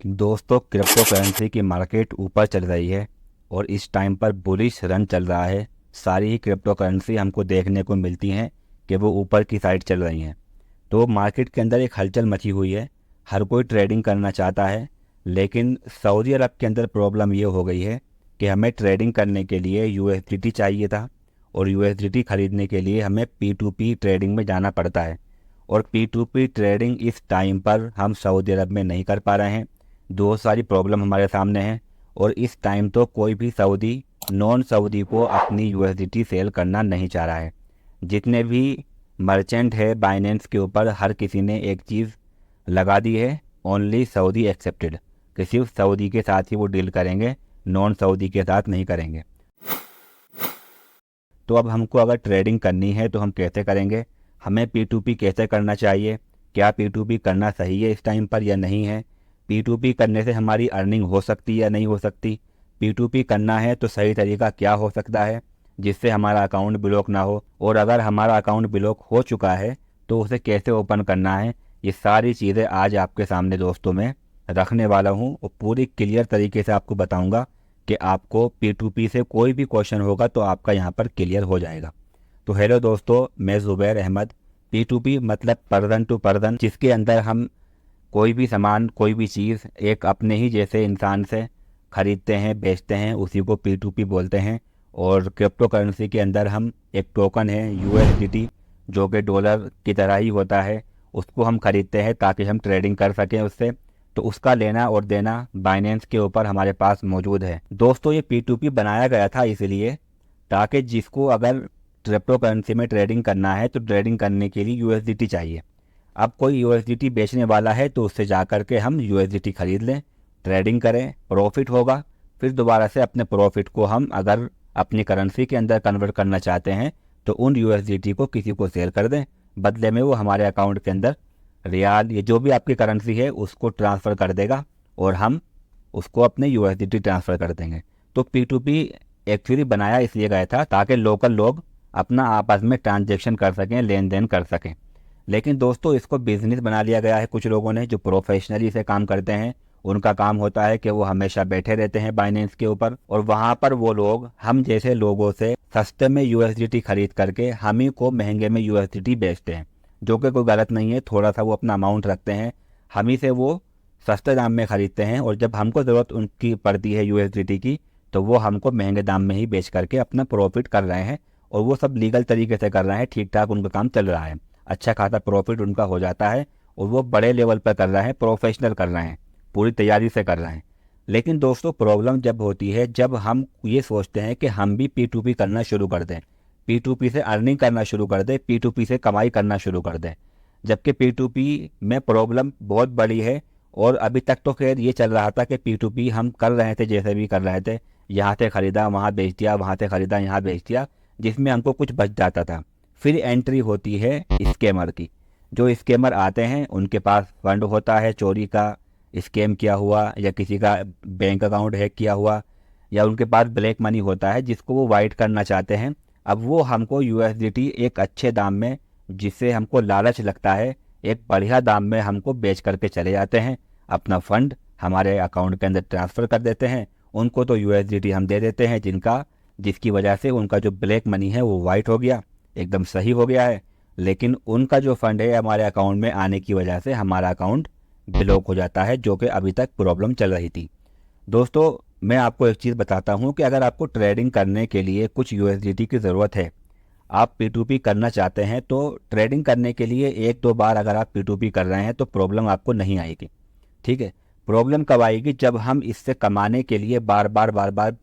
दोस्तों, crypto currency की market ऊपर चल रही है और इस टाइम पर बुलिश रन चल रहा है। सारी ही क्रिप्टो करेंसी हमको देखने को मिलती हैं कि वो ऊपर की साइड चल रही हैं। तो मार्केट के अंदर एक हलचल मची हुई है। हर कोई ट्रेडिंग करना चाहता है, लेकिन सऊदी अरब के अंदर प्रॉब्लम ये हो गई है कि हमें ट्रेडिंग करने के लिए यूएसडीटी चाहिए था और यूएसडीटी खरीदने के लिए हमें P2P ट्रेडिंग में जाना पड़ता है। और P2P ट्रेडिंग इस टाइम पर हम सऊदी अरब में नहीं कर पा रहे हैं। दो सारी प्रॉब्लम हमारे सामने हैं और इस टाइम तो कोई भी सऊदी नॉन सऊदी को अपनी यूएसडीटी सेल करना नहीं चाह रहा है। जितने भी मर्चेंट है बाइनेंस के ऊपर, हर किसी ने एक चीज़ लगा दी है, ओनली सऊदी एक्सेप्टेड, कि सिर्फ सऊदी के साथ ही वो डील करेंगे, नॉन सऊदी के साथ नहीं करेंगे। तो अब हमको अगर ट्रेडिंग करनी है तो हम कैसे करेंगे, हमें P2P कैसे करना चाहिए, क्या P2P करना सही है इस टाइम पर या नहीं है, P2P करने से हमारी अर्निंग हो सकती है या नहीं हो सकती, P2P करना है तो सही तरीका क्या हो सकता है जिससे हमारा अकाउंट ब्लॉक ना हो, और अगर हमारा अकाउंट ब्लॉक हो चुका है तो उसे कैसे ओपन करना है। ये सारी चीज़ें आज आपके सामने दोस्तों मैं रखने वाला हूँ और पूरी क्लियर तरीके से आपको बताऊँगा कि आपको P2P से कोई भी क्वेश्चन होगा तो आपका यहाँ पर क्लियर हो जाएगा। तो हेलो दोस्तों, मैं ज़ुबैर अहमद। P2P मतलब पर्सन टू पर्सन, जिसके अंदर हम कोई भी सामान, कोई भी चीज़ एक अपने ही जैसे इंसान से खरीदते हैं, बेचते हैं, उसी को P2P बोलते हैं। और क्रिप्टो करेंसी के अंदर हम एक टोकन है USDT, जो कि डॉलर की तरह ही होता है, उसको हम खरीदते हैं ताकि हम ट्रेडिंग कर सकें उससे। तो उसका लेना और देना बाइनेंस के ऊपर हमारे पास मौजूद है। दोस्तों, ये P2P बनाया गया था इसलिए ताकि जिसको अगर क्रिप्टो करेंसी में ट्रेडिंग करना है तो ट्रेडिंग करने के लिए USDT चाहिए। अब कोई USDT बेचने वाला है तो उससे जा कर के हम USDT खरीद लें, ट्रेडिंग करें, प्रॉफिट होगा, फिर दोबारा से अपने प्रॉफिट को हम अगर अपनी करेंसी के अंदर कन्वर्ट करना चाहते हैं तो उन USDT को किसी को सेल कर दें, बदले में वो हमारे अकाउंट के अंदर रियाल, ये जो भी आपकी करेंसी है उसको ट्रांसफ़र कर देगा और हम उसको अपने USDT ट्रांसफ़र कर देंगे। तो P2P एक्चुअली बनाया इसलिए गया था ताकि लोकल लोग अपना आपस में ट्रांजेक्शन कर सकें, लेन देन कर सकें। लेकिन दोस्तों, इसको बिजनेस बना लिया गया है कुछ लोगों ने जो प्रोफेशनली से काम करते हैं। उनका काम होता है कि वो हमेशा बैठे रहते हैं बाइनेंस के ऊपर और वहाँ पर वो लोग हम जैसे लोगों से सस्ते में USDT खरीद करके हम ही को महंगे में USDT बेचते हैं, जो कि कोई गलत नहीं है। थोड़ा सा वो अपना अमाउंट रखते हैं, हम ही से वो सस्ते दाम में खरीदते हैं और जब हमको ज़रूरत उनकी पड़ती है USDT की तो वो हमको महंगे दाम में ही बेच करके अपना प्रॉफिट कर रहे हैं। और वो सब लीगल तरीके से कर रहे हैं, ठीक ठाक उनका काम चल रहा है, अच्छा खासा प्रॉफिट उनका हो जाता है और वो बड़े लेवल पर कर रहे हैं, प्रोफेशनल कर रहे हैं, पूरी तैयारी से कर रहे हैं। लेकिन दोस्तों, प्रॉब्लम जब होती है जब हम ये सोचते हैं कि हम भी P2P करना शुरू कर दें, P2P से अर्निंग करना शुरू कर दें, P2P से कमाई करना शुरू कर दें। जबकि P2P में प्रॉब्लम बहुत बड़ी है। और अभी तक तो खैर ये चल रहा था कि P2P हम कर रहे थे, जैसे भी कर रहे थे, यहाँ से ख़रीदा वहाँ बेच दिया, वहाँ से ख़रीदा यहाँ बेच दिया, जिसमें हमको कुछ बच जाता था। फिर एंट्री होती है स्कैमर की। जो स्कैमर आते हैं उनके पास फंड होता है चोरी का, स्कैम किया हुआ या किसी का बैंक अकाउंट हैक किया हुआ, या उनके पास ब्लैक मनी होता है जिसको वो वाइट करना चाहते हैं। अब वो हमको USDT एक अच्छे दाम में, जिससे हमको लालच लगता है, एक बढ़िया दाम में हमको बेच करके चले जाते हैं, अपना फंड हमारे अकाउंट के अंदर ट्रांसफ़र कर देते हैं। उनको तो USDT हम दे देते हैं जिसकी वजह से उनका जो ब्लैक मनी है वो वाइट हो गया, एकदम सही हो गया है। लेकिन उनका जो फंड है हमारे अकाउंट में आने की वजह से हमारा अकाउंट ब्लॉक हो जाता है, जो कि अभी तक प्रॉब्लम चल रही थी। दोस्तों, मैं आपको एक चीज़ बताता हूँ कि अगर आपको ट्रेडिंग करने के लिए कुछ USDT की ज़रूरत है, आप P2P करना चाहते हैं, तो ट्रेडिंग करने के लिए एक दो बार अगर आप P2P कर रहे हैं तो प्रॉब्लम आपको नहीं आएगी। ठीक है, प्रॉब्लम कब आएगी, जब हम इससे कमाने के लिए बार बार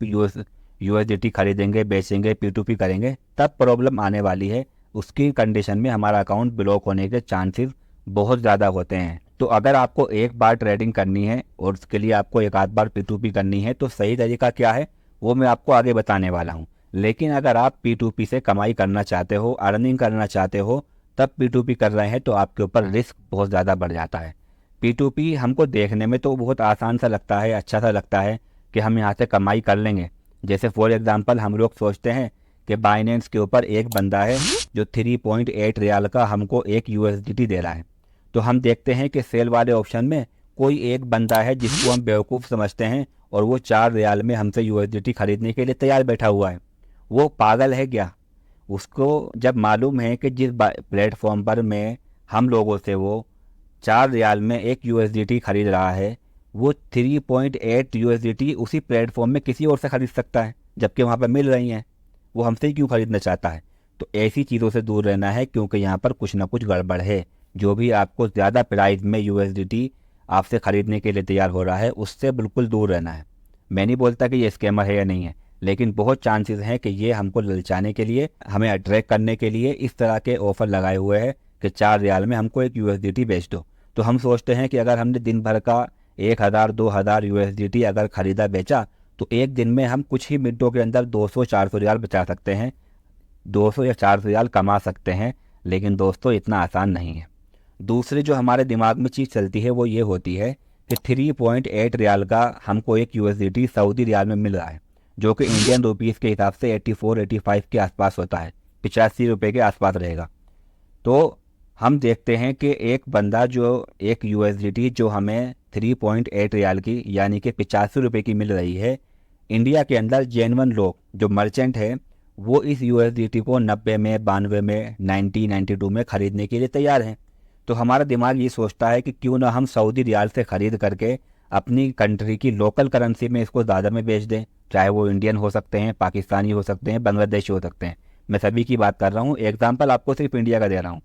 USDT खरीदेंगे, बेचेंगे, P2P करेंगे, तब प्रॉब्लम आने वाली है। उसकी कंडीशन में हमारा अकाउंट ब्लॉक होने के चांसेस बहुत ज़्यादा होते हैं। तो अगर आपको एक बार ट्रेडिंग करनी है और उसके लिए आपको एक आध बार P2P करनी है तो सही तरीका क्या है वो मैं आपको आगे बताने वाला हूँ। लेकिन अगर आप P2P से कमाई करना चाहते हो, अर्निंग करना चाहते हो, तब P2P कर रहे हैं तो आपके ऊपर रिस्क बहुत ज़्यादा बढ़ जाता है। P2P हमको देखने में तो बहुत आसान सा लगता है, अच्छा सा लगता है कि हम यहाँ से कमाई कर लेंगे। जैसे फॉर एग्जांपल हम लोग सोचते हैं कि बाइनेंस के ऊपर एक बंदा है जो 3.8 रियाल का हमको एक USDT दे रहा है, तो हम देखते हैं कि सेल वाले ऑप्शन में कोई एक बंदा है जिसको हम बेवकूफ़ समझते हैं और वो 4 रियाल में हमसे यूएसडीटी खरीदने के लिए तैयार बैठा हुआ है। वो पागल है क्या? उसको जब मालूम है कि जिस प्लेटफॉर्म पर मैं हम लोगों से वो 4 रियाल में एक यूएसडीटी खरीद रहा है, वो 3.8 यूएसडीटी उसी प्लेटफॉर्म में किसी और से खरीद सकता है, जबकि वहाँ पर मिल रही हैं। वो हमसे ही क्यों खरीदना चाहता है? तो ऐसी चीज़ों से दूर रहना है, क्योंकि यहाँ पर कुछ ना कुछ गड़बड़ है। जो भी आपको ज़्यादा प्राइस में यूएसडीटी आपसे ख़रीदने के लिए तैयार हो रहा है, उससे बिल्कुल दूर रहना है। मैं नहीं बोलता कि ये स्कैमर है या नहीं है, लेकिन बहुत चांसेस हैं कि ये हमको ललचाने के लिए, हमें अट्रैक्ट करने के लिए इस तरह के ऑफ़र लगाए हुए हैं कि 4 रियाल में हमको एक यूएसडीटी बेच दो। तो हम सोचते हैं कि अगर हमने दिन भर का 1000-2000 यूएसडीटी अगर ख़रीदा बेचा, तो एक दिन में हम कुछ ही मिनटों के अंदर 200-400 रियाल बचा सकते हैं, 200 या 400 रियाल कमा सकते हैं। लेकिन दोस्तों, इतना आसान नहीं है। दूसरी जो हमारे दिमाग में चीज़ चलती है वो ये होती है कि 3.8 रियाल का हमको एक यूएसडीटी सऊदी रियाल में मिल रहा है, जो कि इंडियन रुपीज़ के हिसाब से 84-85 के आसपास होता है, 85 रुपये के आसपास रहेगा। तो हम देखते हैं कि एक बंदा जो एक यूएसडीटी जो हमें 3.8 रियाल की यानी कि 85 रुपये की मिल रही है, इंडिया के अंदर जेन्युइन लोग जो मर्चेंट है वो इस यूएसडीटी को 90 में, 92 में, 92 में ख़रीदने के लिए तैयार हैं। तो हमारा दिमाग ये सोचता है कि क्यों ना हम सऊदी रियाल से ख़रीद करके अपनी कंट्री की लोकल करेंसी में इसको ज़्यादा में बेच दें, चाहे वो इंडियन हो सकते हैं, पाकिस्तानी हो सकते हैं, बांग्लादेशी हो सकते हैं। मैं सभी की बात कर रहा हूँ, एग्जाम्पल आपको सिर्फ इंडिया का दे रहा हूँ।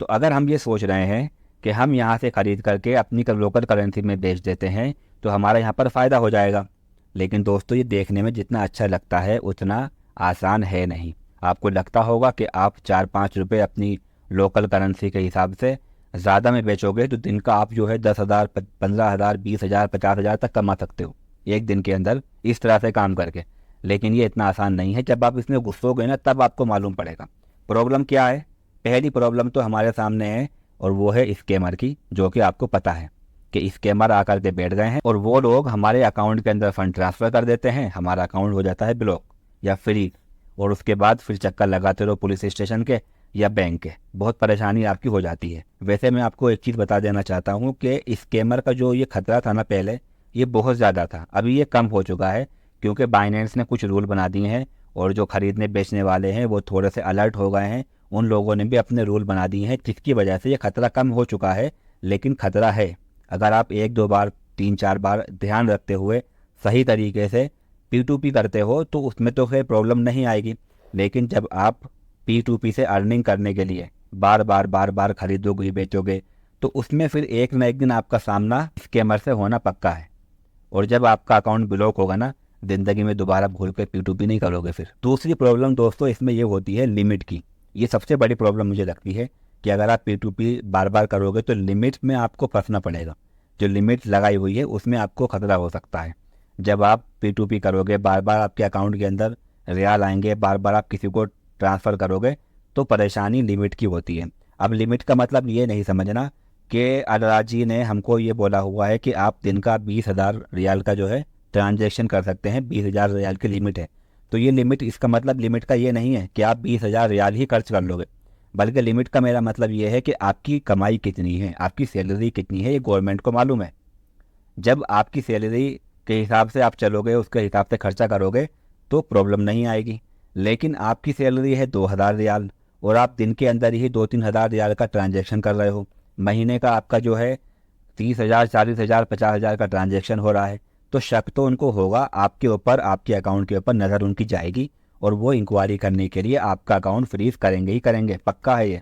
तो अगर हम ये सोच रहे हैं कि हम यहाँ से ख़रीद करके अपनी लोकल करेंसी में बेच देते हैं तो हमारा यहाँ पर फ़ायदा हो जाएगा। लेकिन दोस्तों, ये देखने में जितना अच्छा लगता है उतना आसान है नहीं। आपको लगता होगा कि आप 4-5 रुपये अपनी लोकल करेंसी के हिसाब से ज़्यादा में बेचोगे तो दिन का आप जो है 10,000, 15,000, 20,000, 50,000 तक कमा सकते हो एक दिन के अंदर इस तरह से काम करके। लेकिन ये इतना आसान नहीं है। जब आप इसमें घुसोगे ना, तब आपको मालूम पड़ेगा। प्रॉब्लम क्या है? पहली प्रॉब्लम तो हमारे सामने है, और वो है स्कैमर की, जो कि आपको पता है कि स्कैमर आकर के बैठ गए हैं और वो लोग हमारे अकाउंट के अंदर फंड ट्रांसफ़र कर देते हैं, हमारा अकाउंट हो जाता है ब्लॉक या फ्री, और उसके बाद फिर चक्कर लगाते रहो पुलिस स्टेशन के या बैंक के। बहुत परेशानी आपकी हो जाती है। वैसे मैं आपको एक चीज़ बता देना चाहता हूँ कि स्कैमर का जो ये खतरा था ना पहले, ये बहुत ज़्यादा था। अभी ये कम हो चुका है, क्योंकि बाइनेंस ने कुछ रूल बना दिए हैं और जो खरीदने बेचने वाले हैं वो थोड़े से अलर्ट हो गए हैं। उन लोगों ने भी अपने रूल बना दिए हैं, जिसकी वजह से ये खतरा कम हो चुका है। लेकिन खतरा है। अगर आप 1-2 बार, 3-4 बार ध्यान रखते हुए सही तरीके से P2P करते हो तो उसमें तो फिर प्रॉब्लम नहीं आएगी। लेकिन जब आप P2P से अर्निंग करने के लिए बार बार खरीदोगे बेचोगे, तो उसमें फिर एक ना एक दिन आपका सामना स्कैमर से होना पक्का है। और जब आपका अकाउंट ब्लॉक होगा ना, ज़िंदगी में दोबारा भूल के P2P नहीं करोगे फिर। दूसरी प्रॉब्लम दोस्तों इसमें ये होती है लिमिट की। ये सबसे बड़ी प्रॉब्लम मुझे लगती है कि अगर आप P2P बार बार करोगे तो लिमिट में आपको फंसना पड़ेगा। जो लिमिट लगाई हुई है उसमें आपको खतरा हो सकता है। जब आप P2P करोगे, बार बार आपके अकाउंट के अंदर रियाल आएंगे, बार बार आप किसी को ट्रांसफ़र करोगे, तो परेशानी लिमिट की होती है। अब लिमिट का मतलब ये नहीं समझना कि अडालजी ने हमको ये बोला हुआ है कि आप दिन का 20,000 रियाल का जो है ट्रांजैक्शन कर सकते हैं, 20,000 रियाल की लिमिट है। तो ये लिमिट, इसका मतलब लिमिट का ये नहीं है कि आप 20,000 रियाल ही खर्च कर लोगे, बल्कि लिमिट का मेरा मतलब ये है कि आपकी कमाई कितनी है, आपकी सैलरी कितनी है, ये गवर्नमेंट को मालूम है। जब आपकी सैलरी के हिसाब से आप चलोगे, उसके हिसाब से खर्चा करोगे, तो प्रॉब्लम नहीं आएगी। लेकिन आपकी सैलरी है 2,000 रियाल और आप दिन के अंदर ही 2-3 हज़ार रियाल का ट्रांजैक्शन कर रहे हो, महीने का आपका जो है 30,000, 40,000, 50,000 का ट्रांजैक्शन हो रहा है, तो शक तो उनको होगा आपके ऊपर, आपके अकाउंट के ऊपर नज़र उनकी जाएगी और वो इंक्वायरी करने के लिए आपका अकाउंट फ्रीज करेंगे ही करेंगे। पक्का है ये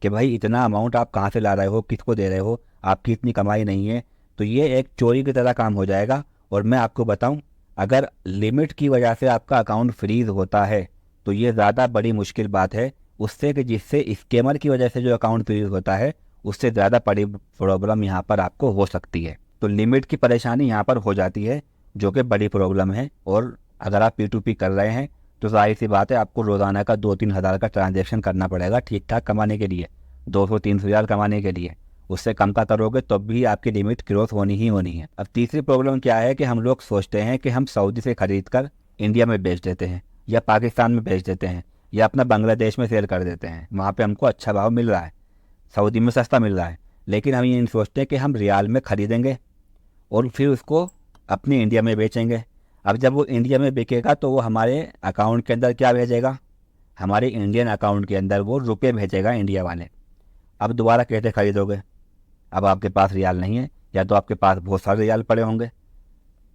कि भाई इतना अमाउंट आप कहाँ से ला रहे हो, किसको दे रहे हो, आपकी इतनी कमाई नहीं है। तो ये एक चोरी की तरह काम हो जाएगा। और मैं आपको बताऊं, अगर लिमिट की वजह से आपका अकाउंट फ्रीज होता है तो ये ज़्यादा बड़ी मुश्किल बात है उससे कि जिससे स्कैमर की वजह से जो अकाउंट फ्रीज होता है उससे ज़्यादा बड़ी प्रॉब्लम यहाँ पर आपको हो सकती है। तो लिमिट की परेशानी यहाँ पर हो जाती है, जो कि बड़ी प्रॉब्लम है। और अगर आप P2P कर रहे हैं तो जाहिर सी बात है आपको रोज़ाना का 2-3 हज़ार का ट्रांजैक्शन करना पड़ेगा ठीक ठाक कमाने के लिए, 200-300 हज़ार कमाने के लिए। उससे कम का करोगे तो भी आपकी लिमिट क्रॉस होनी ही होनी है। अब तीसरी प्रॉब्लम क्या है कि हम लोग सोचते हैं कि हम सऊदी से ख़रीद कर इंडिया में बेच देते हैं या पाकिस्तान में बेच देते हैं या अपना बांग्लादेश में सेल कर देते हैं, वहाँ पे हमको अच्छा भाव मिल रहा है, सऊदी में सस्ता मिल रहा है। लेकिन हम ये नहीं सोचते कि हम रियाल में ख़रीदेंगे और फिर उसको अपने इंडिया में बेचेंगे। अब जब वो इंडिया में बिकेगा तो वो हमारे अकाउंट के अंदर क्या भेजेगा, हमारे इंडियन अकाउंट के अंदर वो रुपये भेजेगा इंडिया वाले। अब दोबारा कैसे खरीदोगे, अब आपके पास रियाल नहीं है, या तो आपके पास बहुत सारे रियाल पड़े होंगे।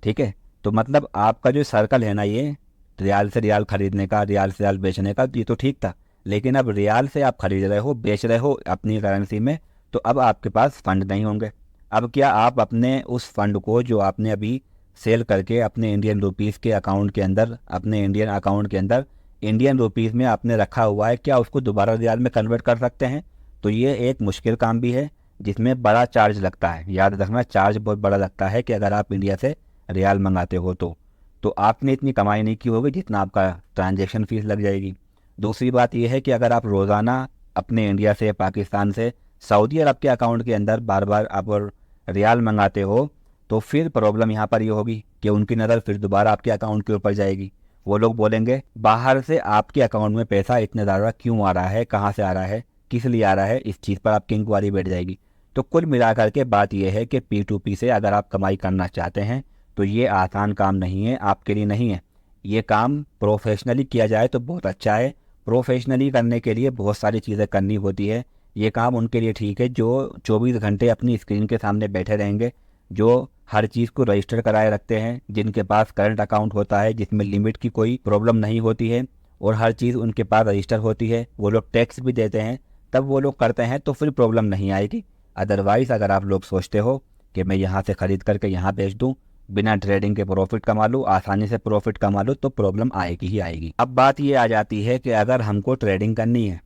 ठीक है, तो मतलब आपका जो सर्कल है ना, ये रियाल से रियाल खरीदने का, रियाल से रियाल बेचने का, ये तो ठीक था। लेकिन अब रियाल से आप खरीद रहे हो, बेच रहे हो अपनी करेंसी में, तो अब आपके पास फंड नहीं होंगे। अब क्या आप अपने उस फंड को जो आपने अभी सेल करके अपने इंडियन रुपीज़ के अकाउंट के अंदर, अपने इंडियन अकाउंट के अंदर इंडियन रुपीज़ में आपने रखा हुआ है, क्या उसको दोबारा रियाल में कन्वर्ट कर सकते हैं? तो ये एक मुश्किल काम भी है जिसमें बड़ा चार्ज लगता है। याद रखना, चार्ज बहुत बड़ा लगता है कि अगर आप इंडिया से रियाल मंगाते हो तो आपने इतनी कमाई नहीं की होगी जितना आपका ट्रांजैक्शन फ़ीस लग जाएगी। दूसरी बात यह है कि अगर आप रोज़ाना अपने इंडिया से, पाकिस्तान से सऊदी अरब के अकाउंट के अंदर बार बार आप रियाल मंगाते हो, तो फिर प्रॉब्लम यहाँ पर ये होगी कि उनकी नज़र फिर दोबारा आपके अकाउंट के ऊपर जाएगी। वो लोग बोलेंगे बाहर से आपके अकाउंट में पैसा इतने ज़्यादा क्यों आ रहा है, कहाँ से आ रहा है, किस लिए आ रहा है, इस चीज़ पर आपकी इंक्वायरी बैठ जाएगी। तो कुल मिलाकर के बात यह है कि P2P से अगर आप कमाई करना चाहते हैं तो ये आसान काम नहीं है, आपके लिए नहीं है। ये काम प्रोफेशनली किया जाए तो बहुत अच्छा है। प्रोफेशनली करने के लिए बहुत सारी चीज़ें करनी होती है। ये काम उनके लिए ठीक है जो 24 घंटे अपनी स्क्रीन के सामने बैठे रहेंगे, जो हर चीज़ को रजिस्टर कराए रखते हैं, जिनके पास करंट अकाउंट होता है जिसमें लिमिट की कोई प्रॉब्लम नहीं होती है और हर चीज़ उनके पास रजिस्टर होती है, वो लोग टैक्स भी देते हैं, तब वो लोग करते हैं तो फिर प्रॉब्लम नहीं आएगी। अदरवाइज़ अगर आप लोग सोचते हो कि मैं यहाँ से ख़रीद करके यहाँ बेच दूँ, बिना ट्रेडिंग के प्रॉफिट कमा लूँ, आसानी से प्रॉफिट कमा लूँ, तो प्रॉब्लम आएगी ही आएगी। अब बात ये आ जाती है कि अगर हमको ट्रेडिंग करनी है,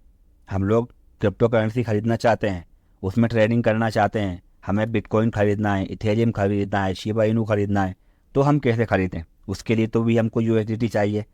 हम लोग क्रिप्टो करेंसी खरीदना चाहते हैं, उसमें ट्रेडिंग करना चाहते हैं, हमें बिटकॉइन खरीदना है, इथेरियम खरीदना है, शिबा इनू खरीदना है, तो हम कैसे खरीदें? उसके लिए तो भी हमको USDT चाहिए।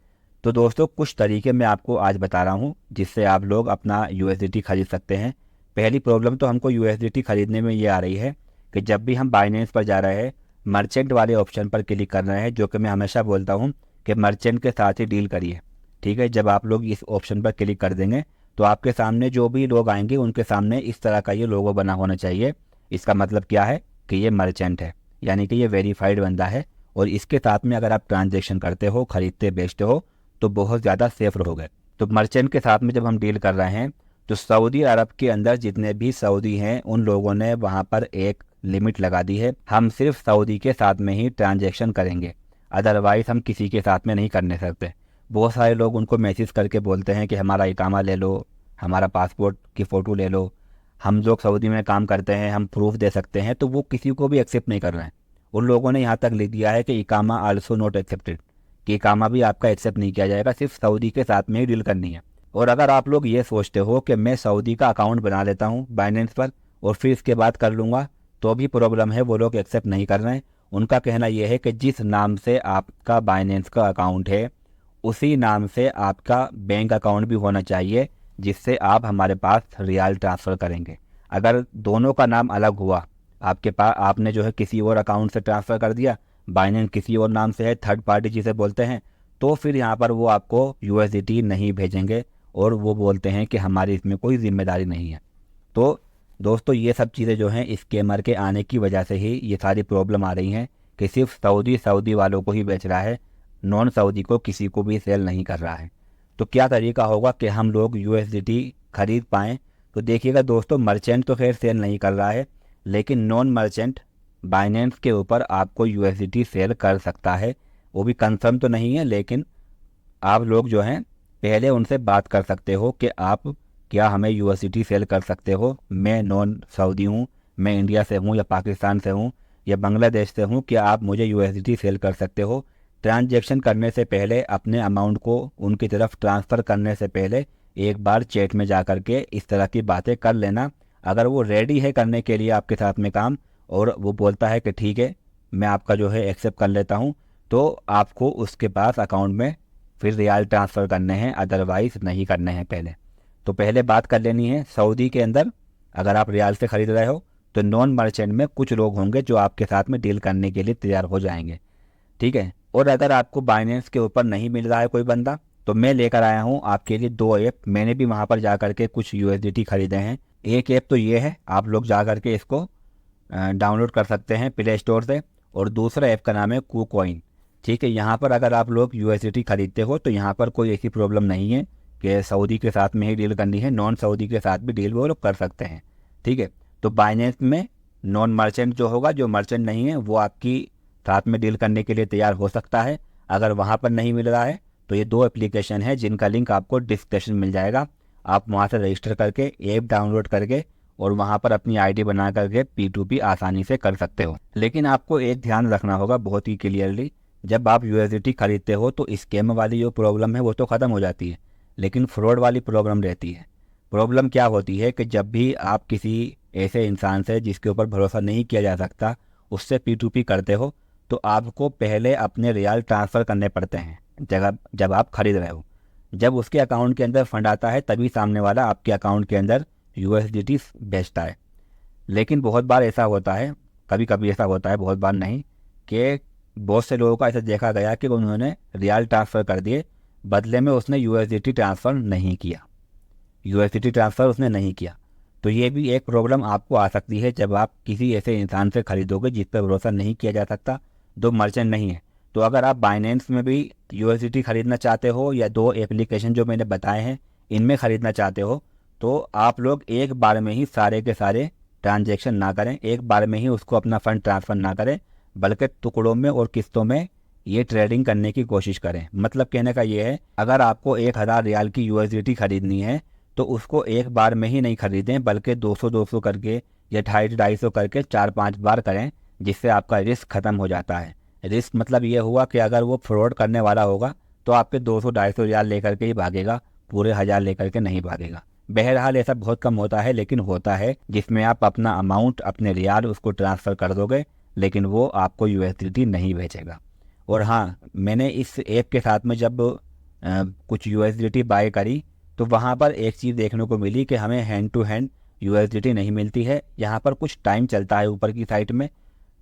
तो दोस्तों कुछ तरीके मैं आपको आज बता रहा हूँ जिससे आप लोग अपना USDT खरीद सकते हैं। पहली प्रॉब्लम तो हमको USDT खरीदने में ये आ रही है कि जब भी हम बाइनेंस पर जा रहे हैं, मर्चेंट वाले ऑप्शन पर क्लिक कर रहे हैं, जो कि मैं हमेशा बोलता हूँ कि मर्चेंट के साथ ही डील करिए। ठीक है, जब आप लोग इस ऑप्शन पर क्लिक कर देंगे तो आपके सामने जो भी लोग आएंगे उनके सामने इस तरह का ये लोगो बना होना चाहिए। इसका मतलब क्या है कि ये मर्चेंट है, यानी कि ये वेरीफाइड बंदा है, और इसके साथ में अगर आप ट्रांजेक्शन करते हो, खरीदते बेचते हो, तो बहुत ज़्यादा सेफ रहोगे। तो मर्चेंट के साथ में जब हम डील कर रहे हैं तो सऊदी अरब के अंदर जितने भी सऊदी हैं उन लोगों ने वहाँ पर एक लिमिट लगा दी है, हम सिर्फ सऊदी के साथ में ही ट्रांजैक्शन करेंगे, अदरवाइज़ हम किसी के साथ में नहीं करने सकते। बहुत सारे लोग उनको मैसेज करके बोलते हैं कि हमारा इकामा ले लो, हमारा पासपोर्ट की फ़ोटो ले लो, हम लोग सऊदी में काम करते हैं, हम प्रूफ दे सकते हैं, तो वो किसी को भी एक्सेप्ट नहीं कर रहे हैं। उन लोगों ने यहाँ तक लिख दिया है कि इकामा आल्सो नॉट एक्सेप्टेड, कि इकामा भी आपका एक्सेप्ट नहीं किया जाएगा, सिर्फ सऊदी के साथ में ही डील करनी है। और अगर आप लोग ये सोचते हो कि मैं सऊदी का अकाउंट बना लेता हूँ बाइनेंस पर और फिर इसके बाद कर लूँगा, तो भी प्रॉब्लम है, वो लोग एक्सेप्ट नहीं कर रहे हैं। उनका कहना यह है कि जिस नाम से आपका बाइनेंस का अकाउंट है उसी नाम से आपका बैंक अकाउंट भी होना चाहिए, जिससे आप हमारे पास रियाल ट्रांसफ़र करेंगे। अगर दोनों का नाम अलग हुआ, आपके पास आपने जो है किसी और अकाउंट से ट्रांसफ़र कर दिया, बाइनेंस किसी और नाम से है, थर्ड पार्टी जिसे बोलते हैं, तो फिर यहाँ पर वो आपको USDT नहीं भेजेंगे और वो बोलते हैं कि हमारी इसमें कोई जिम्मेदारी नहीं है। तो दोस्तों ये सब चीज़ें जो हैं स्कैमर के आने की वजह से ही ये सारी प्रॉब्लम आ रही हैं कि सिर्फ सऊदी वालों को ही बेच रहा है, नॉन सऊदी को किसी को भी सेल नहीं कर रहा है। तो क्या तरीका होगा कि हम लोग USDT खरीद पाएँ? तो देखिएगा दोस्तों, मर्चेंट तो खैर सेल नहीं कर रहा है, लेकिन नॉन मर्चेंट बाइनेंस के ऊपर आपको USDT सेल कर सकता है। वो भी कंफर्म तो नहीं है, लेकिन आप लोग जो हैं पहले उनसे बात कर सकते हो कि आप क्या हमें USDT सेल कर सकते हो, मैं नॉन सऊदी हूँ, मैं इंडिया से हूँ या पाकिस्तान से हूँ या बांग्लादेश से हूँ, क्या आप मुझे USDT सेल कर सकते हो? ट्रांजैक्शन करने से पहले, अपने अमाउंट को उनकी तरफ ट्रांसफ़र करने से पहले एक बार चैट में जा कर के इस तरह की बातें कर लेना। अगर वो रेडी है करने के लिए आपके साथ में काम, और वो बोलता है कि ठीक है मैं आपका जो है एक्सेप्ट कर लेता हूँ, तो आपको उसके पास अकाउंट में फिर रियाल ट्रांसफ़र करने हैं, अदरवाइज़ नहीं करने हैं। तो पहले बात कर लेनी है। सऊदी के अंदर अगर आप रियाल से ख़रीद रहे हो तो नॉन मर्चेंट में कुछ लोग होंगे जो आपके साथ में डील करने के लिए तैयार हो जाएंगे। ठीक है, और अगर आपको बाइनेंस के ऊपर नहीं मिल रहा है कोई बंदा, तो मैं लेकर आया हूँ आपके लिए 2 ऐप। मैंने भी वहाँ पर जा कर के कुछ USDT खरीदे हैं, एक ऐप तो ये है, आप लोग जा करके इसको डाउनलोड कर सकते हैं प्ले स्टोर से, और दूसरा ऐप का नाम है KuCoin। ठीक है, यहाँ पर अगर आप लोग USDT खरीदते हो तो यहाँ पर कोई ऐसी प्रॉब्लम नहीं है कि सऊदी के साथ में ही डील करनी है, नॉन सऊदी के साथ भी डील वो लोग कर सकते हैं। ठीक है, तो बाइनेंस में नॉन मर्चेंट जो होगा, जो मर्चेंट नहीं है वो आपकी साथ में डील करने के लिए तैयार हो सकता है। अगर वहाँ पर नहीं मिल रहा है तो ये दो एप्लीकेशन है जिनका लिंक आपको डिस्क्रिप्शन मिल जाएगा। आप वहाँ से रजिस्टर करके ऐप डाउनलोड करके और वहाँ पर अपनी आईडी बना करके P2P आसानी से कर सकते हो। लेकिन आपको एक ध्यान रखना होगा बहुत ही क्लियरली, जब आप USDT खरीदते हो तो स्कैम वाली जो प्रॉब्लम है वो तो ख़त्म हो जाती है, लेकिन फ्रॉड वाली प्रॉब्लम रहती है। प्रॉब्लम क्या होती है कि जब भी आप किसी ऐसे इंसान से जिसके ऊपर भरोसा नहीं किया जा सकता उससे P2P करते हो, तो आपको पहले अपने रियाल ट्रांसफ़र करने पड़ते हैं जब आप खरीद रहे हो। जब उसके अकाउंट के अंदर फंड आता है तभी सामने वाला आपके अकाउंट के अंदर USDT भेजता है। लेकिन बहुत बार ऐसा होता है, कभी कभी ऐसा होता है, बहुत बार नहीं, कि बहुत से लोगों का ऐसा देखा गया कि उन्होंने रियाल ट्रांसफ़र कर दिए, बदले में उसने USDT ट्रांसफ़र नहीं किया, USDT ट्रांसफ़र उसने नहीं किया। तो ये भी एक प्रॉब्लम आपको आ सकती है जब आप किसी ऐसे इंसान से खरीदोगे जिस पर भरोसा नहीं किया जा सकता, जो मर्चेंट नहीं है। तो अगर आप बाइनेंस में भी USDT खरीदना चाहते हो या दो एप्लीकेशन जो मैंने बताए हैं इनमें ख़रीदना चाहते हो, तो आप लोग एक बार में ही सारे के सारे ट्रांजैक्शन ना करें, एक बार में ही उसको अपना फ़ंड ट्रांसफ़र ना करें, बल्कि टुकड़ों में और किस्तों में ये ट्रेडिंग करने की कोशिश करें। मतलब कहने का ये है, अगर आपको 1000 रियाल की USDT खरीदनी है तो उसको एक बार में ही नहीं खरीदें, बल्कि 200-200 करके या 250-250 करके 4-5 बार करें, जिससे आपका रिस्क ख़त्म हो जाता है। रिस्क मतलब ये हुआ कि अगर वो फ्रॉड करने वाला होगा तो आपके 200-250 रियाल लेकर के ही भागेगा, पूरे 1000 लेकर के नहीं भागेगा। बहरहाल ऐसा बहुत कम होता है, लेकिन होता है, जिसमें आप अपना अमाउंट, अपने रियाल उसको ट्रांसफ़र कर दोगे, लेकिन वो आपको USDT नहीं भेजेगा। और हाँ, मैंने इस ऐप के साथ में जब कुछ USDT बाय करी तो वहाँ पर एक चीज़ देखने को मिली कि हमें हैंड टू हैंड USDT नहीं मिलती है। यहाँ पर कुछ टाइम चलता है ऊपर की साइड में,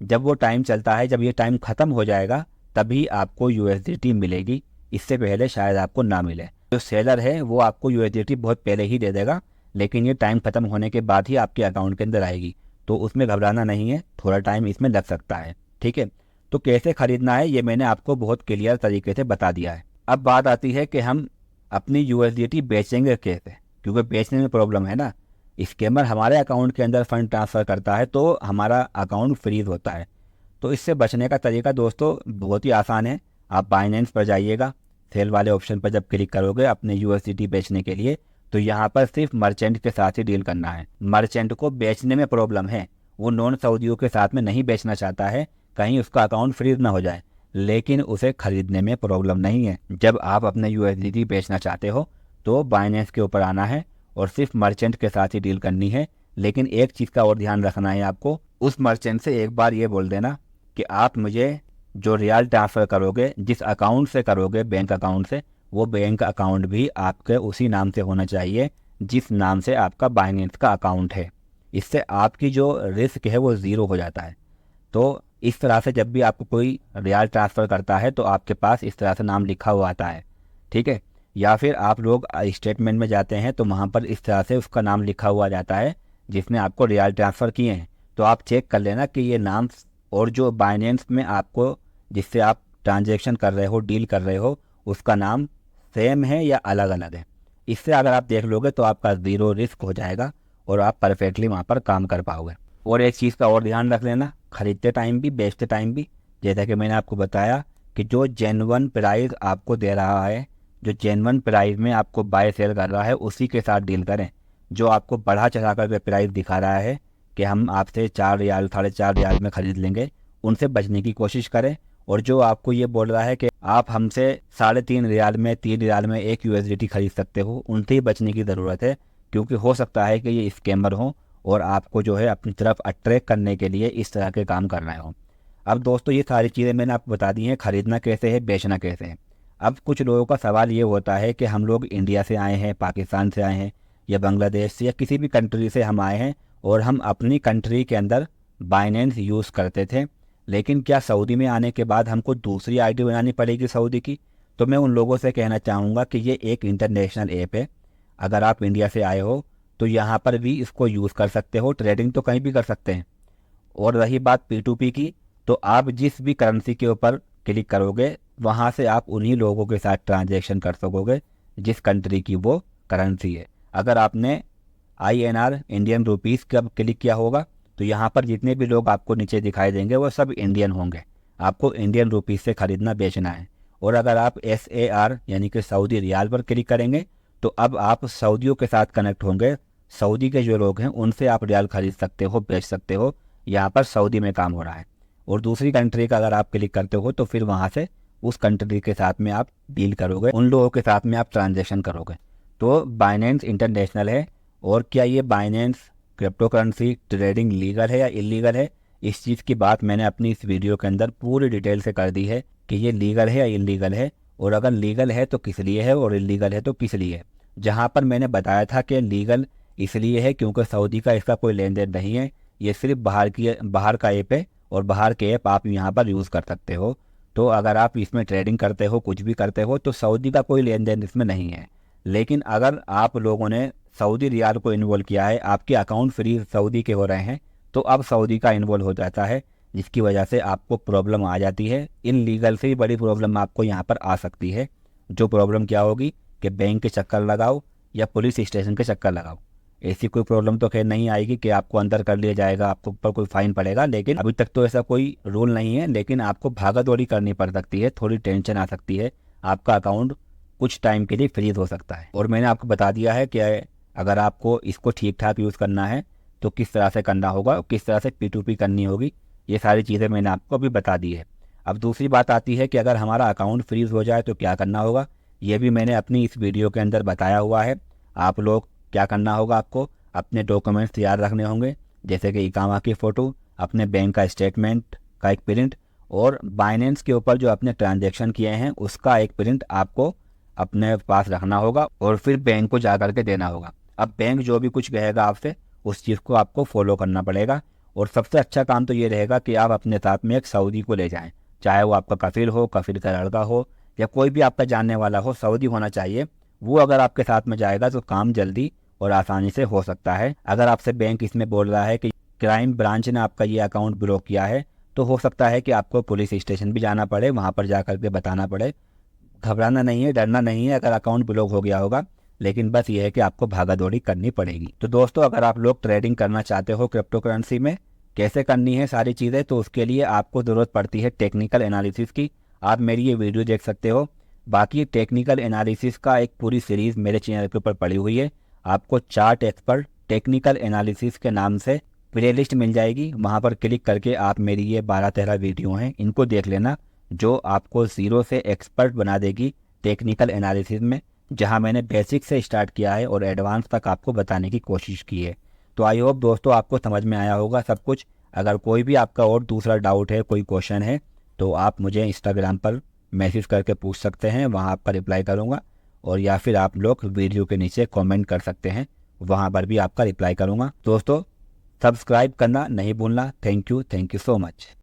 जब वो टाइम चलता है, जब ये टाइम ख़त्म हो जाएगा तभी आपको USDT मिलेगी, इससे पहले शायद आपको ना मिले। जो सेलर है वो आपको USDT बहुत पहले ही दे देगा, लेकिन ये टाइम ख़त्म होने के बाद ही आपके अकाउंट के अंदर आएगी, तो उसमें घबराना नहीं है, थोड़ा टाइम इसमें लग सकता है। ठीक है, तो कैसे ख़रीदना है ये मैंने आपको बहुत क्लियर तरीके से बता दिया है। अब बात आती है कि हम अपनी USDT बेचेंगे कैसे, क्योंकि बेचने में प्रॉब्लम है ना। स्कैमर हमारे अकाउंट के अंदर फ़ंड ट्रांसफ़र करता है तो हमारा अकाउंट फ्रीज़ होता है। तो इससे बचने का तरीका दोस्तों बहुत ही आसान है। आप बाइनेंस पर जाइएगा, सेल वाले ऑप्शन पर जब क्लिक करोगे अपने USDT बेचने के लिए, तो यहाँ पर सिर्फ मर्चेंट के साथ ही डील करना है। मर्चेंट को बेचने में प्रॉब्लम है, वो नॉन सऊदियों के साथ में नहीं बेचना चाहता है, कहीं उसका अकाउंट फ्रीज ना हो जाए, लेकिन उसे खरीदने में प्रॉब्लम नहीं है। जब आप अपने USDT बेचना चाहते हो तो बाइनेंस के ऊपर आना है और सिर्फ मर्चेंट के साथ ही डील करनी है। लेकिन एक चीज़ का और ध्यान रखना है आपको, उस मर्चेंट से एक बार ये बोल देना कि आप मुझे जो रियाल ट्रांसफ़र करोगे, जिस अकाउंट से करोगे, बैंक अकाउंट से, वो बैंक अकाउंट भी आपके उसी नाम से होना चाहिए जिस नाम से आपका बाइनेंस का अकाउंट है। इससे आपकी जो रिस्क है वो ज़ीरो हो जाता है। तो इस तरह से जब भी आपको कोई रियाल ट्रांसफ़र करता है तो आपके पास इस तरह से नाम लिखा हुआ आता है। ठीक है, या फिर आप लोग स्टेटमेंट में जाते हैं तो वहाँ पर इस तरह से उसका नाम लिखा हुआ जाता है जिसने आपको रियाल ट्रांसफ़र किए हैं। तो आप चेक कर लेना कि ये नाम और जो बाइनेंस में आपको जिससे आप ट्रांजेक्शन कर रहे हो, डील कर रहे हो, उसका नाम सेम है या अलग अलग है। इससे अगर आप देख लोगे तो आपका ज़ीरो रिस्क हो जाएगा और आप परफेक्टली वहाँ पर काम कर पाओगे। और एक चीज़ का और ध्यान रख लेना, ख़रीदते टाइम भी बेचते टाइम भी, जैसा कि मैंने आपको बताया कि जो जेन्युइन प्राइस आपको दे रहा है, जो जेन्युइन प्राइस में आपको बाय सेल कर रहा है, उसी के साथ डील करें। जो आपको बढ़ा चढ़ा कर प्राइस दिखा रहा है कि हम आपसे 4 रियाल 4.5 रियाल में ख़रीद लेंगे, उनसे बचने की कोशिश करें। और जो आपको ये बोल रहा है कि आप हमसे 3.5 रियाल में, 3 रियाल में एक USDT खरीद सकते हो, उनसे ही बचने की ज़रूरत है, क्योंकि हो सकता है कि ये स्कैमर हो और आपको जो है अपनी तरफ अट्रैक्ट करने के लिए इस तरह के काम कर रहे हो। अब दोस्तों ये सारी चीज़ें मैंने आपको बता दी हैं, ख़रीदना कैसे है, बेचना कैसे है। अब कुछ लोगों का सवाल ये होता है कि हम लोग इंडिया से आए हैं, पाकिस्तान से आए हैं, या बांग्लादेश से, या किसी भी कंट्री से हम आए हैं और हम अपनी कंट्री के अंदर बाइनेंस यूज़ करते थे, लेकिन क्या सऊदी में आने के बाद हमको दूसरी आईडी बनानी पड़ेगी सऊदी की? तो मैं उन लोगों से कहना चाहूँगा कि ये एक इंटरनेशनल ऐप है। अगर आप इंडिया से आए हो तो यहाँ पर भी इसको यूज़ कर सकते हो। ट्रेडिंग तो कहीं भी कर सकते हैं। और रही बात P2P की, तो आप जिस भी करेंसी के ऊपर क्लिक करोगे वहाँ से आप उन्हीं लोगों के साथ ट्रांजैक्शन कर सकोगे जिस कंट्री की वो करेंसी है। अगर आपने INR इंडियन रुपीस का क्लिक किया होगा तो यहाँ पर जितने भी लोग आपको नीचे दिखाई देंगे वो सब इंडियन होंगे। आपको इंडियन रुपीस से खरीदना बेचना है। और अगर आप SAR यानी कि सऊदी रियाल पर क्लिक करेंगे तो अब आप सऊदियों के साथ कनेक्ट होंगे। सऊदी के जो लोग हैं उनसे आप रियाल खरीद सकते हो, बेच सकते हो। यहाँ पर सऊदी में काम हो रहा है। और दूसरी कंट्री का अगर आप क्लिक करते हो तो फिर वहाँ से उस कंट्री के साथ में आप डील करोगे, उन लोगों के साथ में आप ट्रांजेक्शन करोगे। तो बाइनेंस इंटरनेशनल है। और क्या ये Binance crypto currency trading legal है या इलीगल है, इस चीज़ की बात मैंने अपनी इस वीडियो के अंदर पूरी डिटेल से कर दी है कि ये लीगल है या इलीगल है, और अगर लीगल है तो किस लिए है और इलीगल है तो किस लिए है। जहाँ पर मैंने बताया था कि लीगल इसलिए है क्योंकि सऊदी का इसका कोई लेन देन नहीं है, ये सिर्फ बाहर का ऐप है और बाहर के ऐप आप यहाँ पर यूज़ कर सकते हो। तो अगर आप इसमें ट्रेडिंग करते हो, कुछ भी करते हो, तो सऊदी का कोई लेन देन इसमें नहीं है। लेकिन अगर आप लोगों ने सऊदी रियाल को इन्वॉल्व किया है, आपके अकाउंट फ्री सऊदी के हो रहे हैं, तो अब सऊदी का इन्वॉल्व हो जाता है, जिसकी वजह से आपको प्रॉब्लम आ जाती है। इन लीगल से भी बड़ी प्रॉब्लम आपको यहाँ पर आ सकती है। जो प्रॉब्लम क्या होगी कि बैंक के चक्कर लगाओ या पुलिस स्टेशन के चक्कर लगाओ। ऐसी कोई प्रॉब्लम तो खैर नहीं आएगी कि आपको अंदर कर लिया जाएगा, आपको ऊपर कोई फाइन पड़ेगा, लेकिन अभी तक तो ऐसा कोई रूल नहीं है। लेकिन आपको भागा दौड़ी करनी पड़ सकती है, थोड़ी टेंशन आ सकती है, आपका अकाउंट कुछ टाइम के लिए फ्रीज हो सकता है। और मैंने आपको बता दिया है कि अगर आपको इसको ठीक ठाक यूज़ करना है तो किस तरह से करना होगा, किस तरह से P2P करनी होगी, ये सारी चीज़ें मैंने आपको अभी बता दी है। अब दूसरी बात आती है कि अगर हमारा अकाउंट फ्रीज हो जाए तो क्या करना होगा, ये भी मैंने अपनी इस वीडियो के अंदर बताया हुआ है। आप लोग क्या करना होगा, आपको अपने डॉक्यूमेंट्स तैयार रखने होंगे, जैसे कि इकामा की फ़ोटो, अपने बैंक का स्टेटमेंट का एक प्रिंट, और बाइनेंस के ऊपर जो अपने ट्रांजेक्शन किए हैं उसका एक प्रिंट आपको अपने पास रखना होगा और फिर बैंक को जा कर के देना होगा। अब बैंक जो भी कुछ कहेगा आपसे उस चीज़ को आपको फॉलो करना पड़ेगा। और सबसे अच्छा काम तो ये रहेगा कि आप अपने साथ में एक सऊदी को ले जाएं, चाहे वो आपका कफिल हो, कफिल का लड़का हो, या कोई भी आपका जानने वाला हो, सऊदी होना चाहिए। वो अगर आपके साथ में जाएगा तो काम जल्दी और आसानी से हो सकता है। अगर आपसे बैंक इसमें बोल रहा है कि क्राइम ब्रांच ने आपका ये अकाउंट ब्लॉक किया है, तो हो सकता है कि आपको पुलिस स्टेशन भी जाना पड़े, वहाँ पर जा करके बताना पड़े। घबराना नहीं है, डरना नहीं है अगर अकाउंट ब्लॉक हो गया होगा, लेकिन बस ये है कि आपको भागा दौड़ी करनी पड़ेगी। तो दोस्तों, अगर आप लोग ट्रेडिंग करना चाहते हो क्रिप्टो करेंसी में, कैसे करनी है सारी चीज़ें, तो उसके लिए आपको ज़रूरत पड़ती है टेक्निकल एनालिसिस की। आप मेरी ये वीडियो देख सकते हो। बाकी टेक्निकल एनालिसिस का एक पूरी सीरीज़ मेरे चैनल के ऊपर पड़ी हुई है। आपको चार्ट एक्सपर्ट टेक्निकल एनालिसिस के नाम से प्लेलिस्ट मिल जाएगी। वहाँ पर क्लिक करके आप मेरी ये 12-13 वीडियो हैं, इनको देख लेना, जो आपको ज़ीरो से एक्सपर्ट बना देगी टेक्निकल एनालिसिस में, जहां मैंने बेसिक से स्टार्ट किया है और एडवांस तक आपको बताने की कोशिश की है। तो आई होप दोस्तों आपको समझ में आया होगा सब कुछ। अगर कोई भी आपका और दूसरा डाउट है, कोई क्वेश्चन है, तो आप मुझे इंस्टाग्राम पर मैसेज करके पूछ सकते हैं, वहां आपका रिप्लाई करूंगा। और या फिर आप लोग वीडियो के नीचे कमेंट कर सकते हैं, वहां पर भी आपका रिप्लाई करूंगा। दोस्तों, सब्सक्राइब करना नहीं भूलना। Thank you so much.